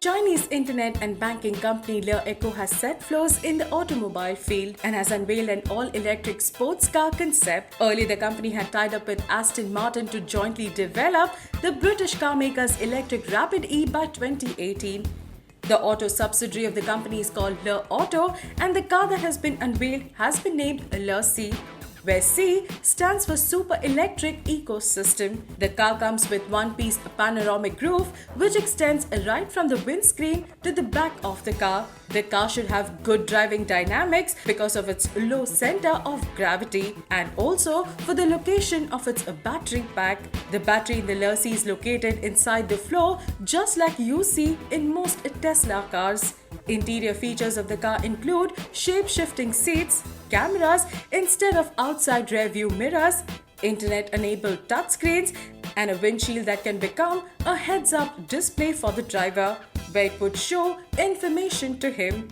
Chinese internet and banking company Le Echo has set floors in the automobile field and has unveiled an all-electric sports car concept. Earlier, the company had tied up with Aston Martin to jointly develop the British carmaker's electric Rapid E by 2018. The auto subsidiary of the company is called Le Auto, and the car that has been unveiled has been named Le C, where C stands for Super Electric Ecosystem. The car comes with one-piece panoramic roof which extends right from the windscreen to the back of the car. The car should have good driving dynamics because of its low center of gravity and also for the location of its battery pack. The battery in the Le C is located inside the floor just like you see in most Tesla cars. Interior features of the car include shape-shifting seats, cameras instead of outside rear-view mirrors, internet-enabled touchscreens, and a windshield that can become a heads-up display for the driver, where it would show information to him.